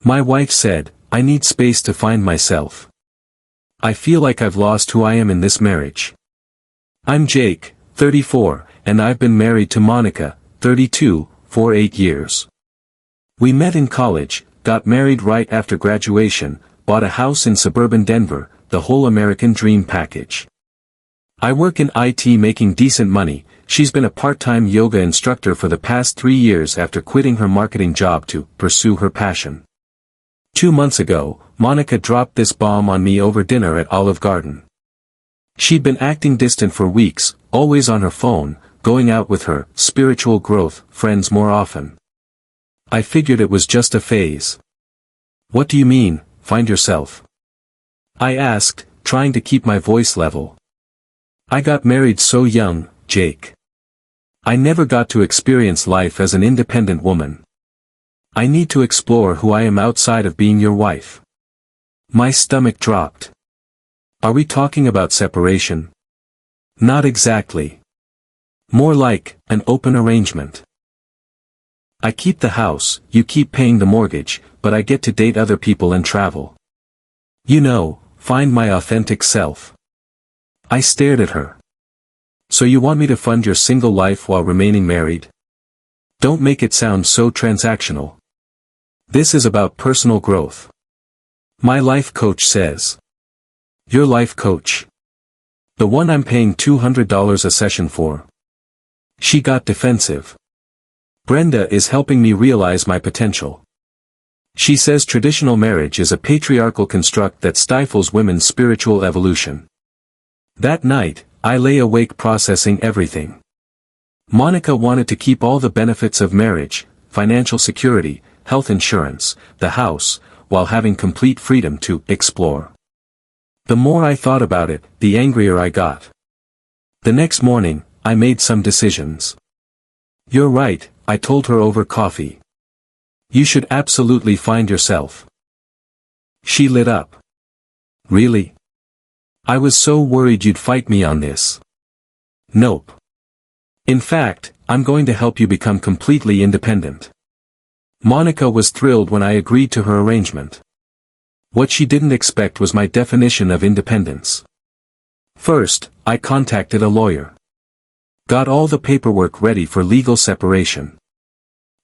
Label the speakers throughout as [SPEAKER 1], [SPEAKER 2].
[SPEAKER 1] My wife said, I need space to find myself. I feel like I've lost who I am in this marriage. I'm Jake, 34, and I've been married to Monica, 32, for 8 years. We met in college, got married right after graduation, bought a house in suburban Denver, the whole American dream package. I work in IT making decent money. She's been a part-time yoga instructor for the past 3 years after quitting her marketing job to pursue her passion. 2 months ago, Monica dropped this bomb on me over dinner at Olive Garden. She'd been acting distant for weeks, always on her phone, going out with her spiritual growth friends more often. I figured it was just a phase. What do you mean, find yourself? I asked, trying to keep my voice level. I got married so young, Jake. I never got to experience life as an independent woman. I need to explore who I am outside of being your wife. My stomach dropped. Are we talking about separation? Not exactly. More like an open arrangement. I keep the house, you keep paying the mortgage, but I get to date other people and travel. You know, find my authentic self. I stared at her. So you want me to fund your single life while remaining married? Don't make it sound so transactional. This is about personal growth. My life coach says. Your life coach? The one I'm paying $200 a session for. She got defensive. Brenda is helping me realize my potential. She says traditional marriage is a patriarchal construct that stifles women's spiritual evolution. That night, I lay awake processing everything. Monica wanted to keep all the benefits of marriage, financial security, health insurance, the house, while having complete freedom to explore. The more I thought about it, the angrier I got. The next morning, I made some decisions. You're right, I told her over coffee. You should absolutely find yourself. She lit up. Really? I was so worried you'd fight me on this. Nope. In fact, I'm going to help you become completely independent. Monica was thrilled when I agreed to her arrangement. What she didn't expect was my definition of independence. First, I contacted a lawyer. Got all the paperwork ready for legal separation.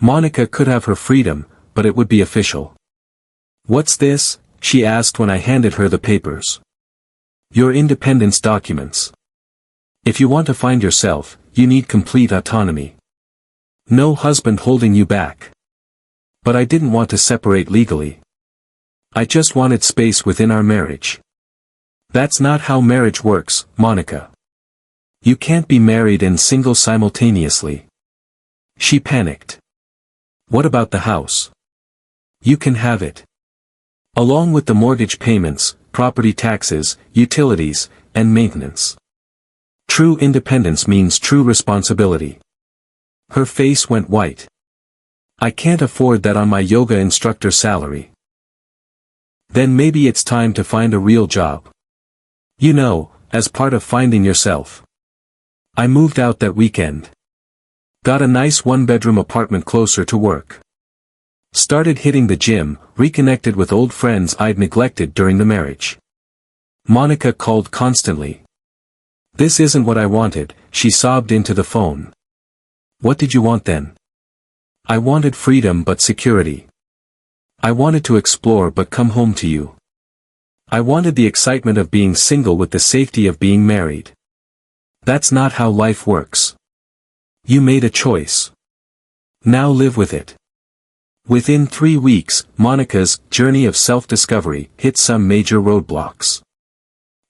[SPEAKER 1] Monica could have her freedom, but it would be official. What's this? She asked when I handed her the papers. Your independence documents. If you want to find yourself, you need complete autonomy. No husband holding you back. But I didn't want to separate legally. I just wanted space within our marriage. That's not how marriage works, Monica. You can't be married and single simultaneously. She panicked. What about the house? You can have it. Along with the mortgage payments, property taxes, utilities, and maintenance. True independence means true responsibility. Her face went white. I can't afford that on my yoga instructor salary. Then maybe it's time to find a real job. You know, as part of finding yourself. I moved out that weekend. Got a nice one-bedroom apartment closer to work. Started hitting the gym, reconnected with old friends I'd neglected during the marriage. Monica called constantly. This isn't what I wanted, she sobbed into the phone. What did you want then? I wanted freedom but security. I wanted to explore but come home to you. I wanted the excitement of being single with the safety of being married. That's not how life works. You made a choice. Now live with it. Within 3 weeks, Monica's journey of self-discovery hit some major roadblocks.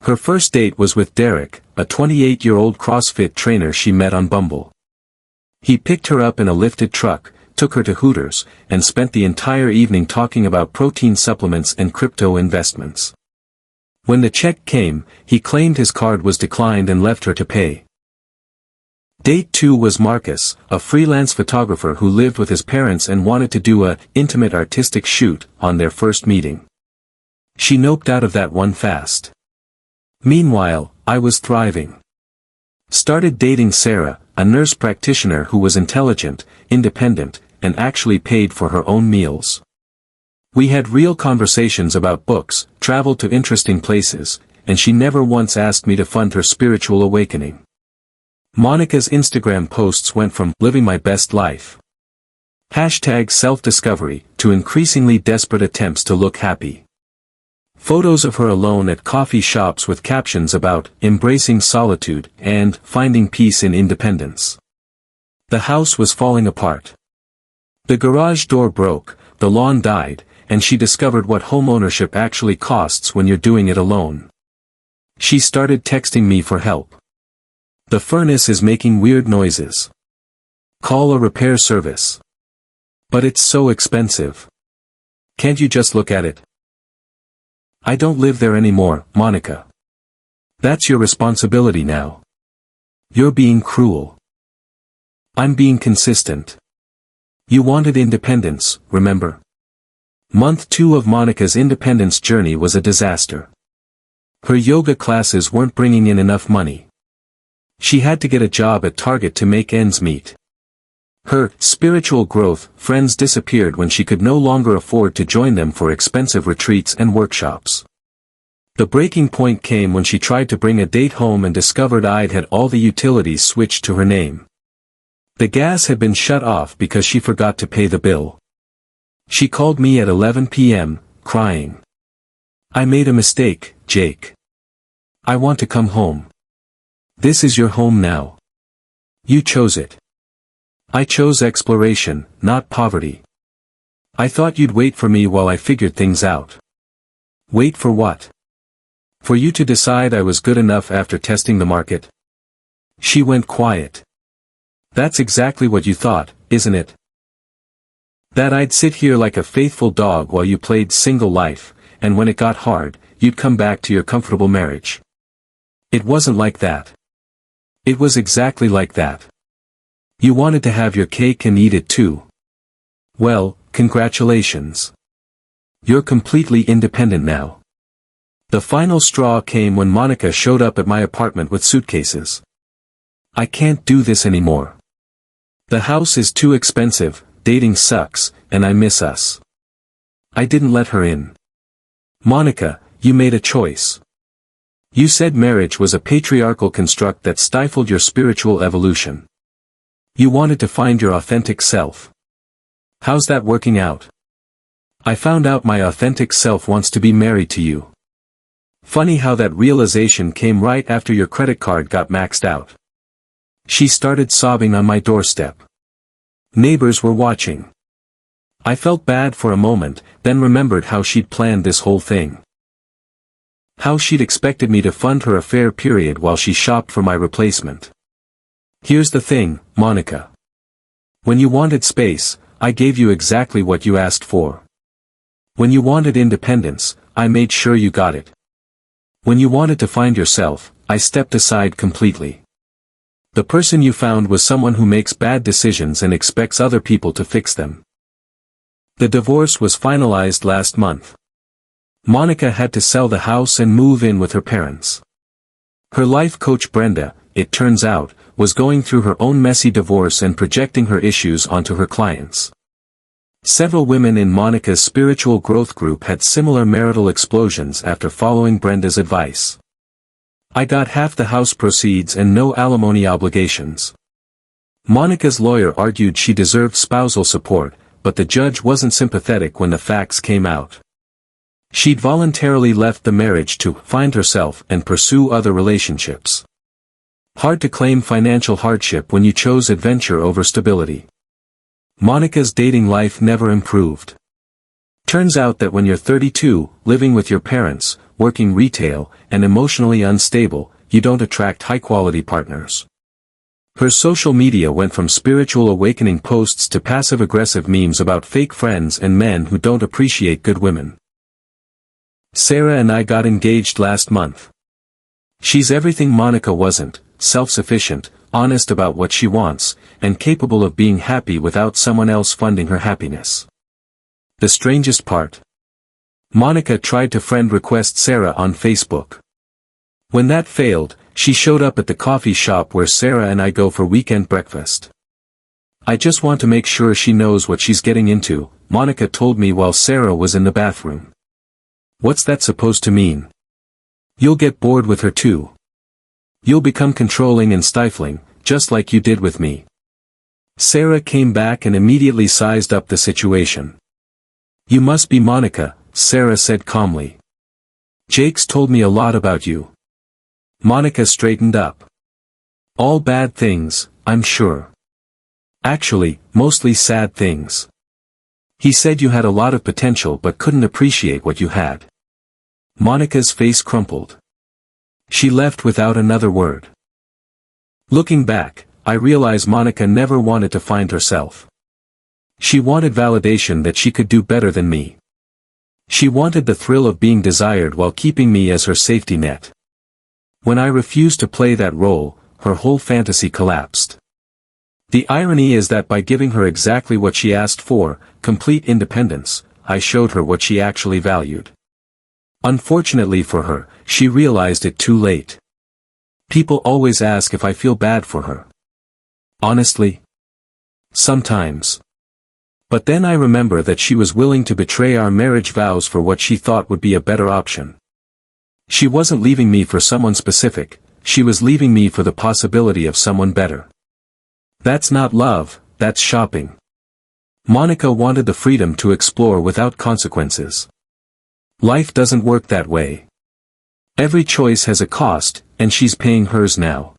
[SPEAKER 1] Her first date was with Derek, a 28-year-old CrossFit trainer she met on Bumble. He picked her up in a lifted truck, took her to Hooters, and spent the entire evening talking about protein supplements and crypto investments. When the check came, he claimed his card was declined and left her to pay. Date 2 was Marcus, a freelance photographer who lived with his parents and wanted to do a intimate artistic shoot on their first meeting. She noped out of that one fast. Meanwhile, I was thriving. Started dating Sarah, a nurse practitioner who was intelligent, independent, and actually paid for her own meals. We had real conversations about books, traveled to interesting places, and she never once asked me to fund her spiritual awakening. Monica's Instagram posts went from living my best life #self-discovery to increasingly desperate attempts to look happy. Photos of her alone at coffee shops with captions about embracing solitude and finding peace in independence. The house was falling apart. The garage door broke, the lawn died, and she discovered what homeownership actually costs when you're doing it alone. She started texting me for help. The furnace is making weird noises. Call a repair service. But it's so expensive. Can't you just look at it? I don't live there anymore, Monica. That's your responsibility now. You're being cruel. I'm being consistent. You wanted independence, remember? Month 2 of Monica's independence journey was a disaster. Her yoga classes weren't bringing in enough money. She had to get a job at Target to make ends meet. Her spiritual growth friends disappeared when she could no longer afford to join them for expensive retreats and workshops. The breaking point came when she tried to bring a date home and discovered I'd had all the utilities switched to her name. The gas had been shut off because she forgot to pay the bill. She called me at 11 p.m., crying. I made a mistake, Jake. I want to come home. This is your home now. You chose it. I chose exploration, not poverty. I thought you'd wait for me while I figured things out. Wait for what? For you to decide I was good enough after testing the market? She went quiet. That's exactly what you thought, isn't it? That I'd sit here like a faithful dog while you played single life, and when it got hard, you'd come back to your comfortable marriage. It wasn't like that. It was exactly like that. You wanted to have your cake and eat it too. Well, congratulations. You're completely independent now. The final straw came when Monica showed up at my apartment with suitcases. I can't do this anymore. The house is too expensive, dating sucks, and I miss us. I didn't let her in. Monica, you made a choice. You said marriage was a patriarchal construct that stifled your spiritual evolution. You wanted to find your authentic self. How's that working out? I found out my authentic self wants to be married to you. Funny how that realization came right after your credit card got maxed out. She started sobbing on my doorstep. Neighbors were watching. I felt bad for a moment, then remembered how she'd planned this whole thing. How she'd expected me to fund her affair period while she shopped for my replacement. Here's the thing, Monica. When you wanted space, I gave you exactly what you asked for. When you wanted independence, I made sure you got it. When you wanted to find yourself, I stepped aside completely. The person you found was someone who makes bad decisions and expects other people to fix them. The divorce was finalized last month. Monica had to sell the house and move in with her parents. Her life coach Brenda, it turns out, was going through her own messy divorce and projecting her issues onto her clients. Several women in Monica's spiritual growth group had similar marital explosions after following Brenda's advice. I got half the house proceeds and no alimony obligations. Monica's lawyer argued she deserved spousal support, but the judge wasn't sympathetic when the facts came out. She'd voluntarily left the marriage to find herself and pursue other relationships. Hard to claim financial hardship when you chose adventure over stability. Monica's dating life never improved. Turns out that when you're 32, living with your parents, working retail, and emotionally unstable, you don't attract high-quality partners. Her social media went from spiritual awakening posts to passive-aggressive memes about fake friends and men who don't appreciate good women. Sarah and I got engaged last month. She's everything Monica wasn't, self-sufficient, honest about what she wants, and capable of being happy without someone else funding her happiness. The strangest part. Monica tried to friend request Sarah on Facebook. When that failed, she showed up at the coffee shop where Sarah and I go for weekend breakfast. I just want to make sure she knows what she's getting into, Monica told me while Sarah was in the bathroom. What's that supposed to mean? You'll get bored with her too. You'll become controlling and stifling, just like you did with me. Sarah came back and immediately sized up the situation. You must be Monica, Sarah said calmly. Jake's told me a lot about you. Monica straightened up. All bad things, I'm sure. Actually, mostly sad things. He said you had a lot of potential but couldn't appreciate what you had. Monica's face crumpled. She left without another word. Looking back, I realize Monica never wanted to find herself. She wanted validation that she could do better than me. She wanted the thrill of being desired while keeping me as her safety net. When I refused to play that role, her whole fantasy collapsed. The irony is that by giving her exactly what she asked for, complete independence, I showed her what she actually valued. Unfortunately for her, she realized it too late. People always ask if I feel bad for her. Honestly? Sometimes. But then I remember that she was willing to betray our marriage vows for what she thought would be a better option. She wasn't leaving me for someone specific, she was leaving me for the possibility of someone better. That's not love, that's shopping. Monica wanted the freedom to explore without consequences. Life doesn't work that way. Every choice has a cost, and she's paying hers now.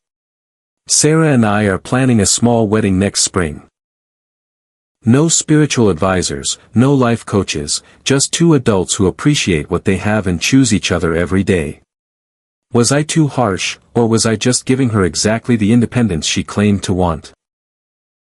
[SPEAKER 1] Sarah and I are planning a small wedding next spring. No spiritual advisors, no life coaches, just two adults who appreciate what they have and choose each other every day. Was I too harsh, or was I just giving her exactly the independence she claimed to want?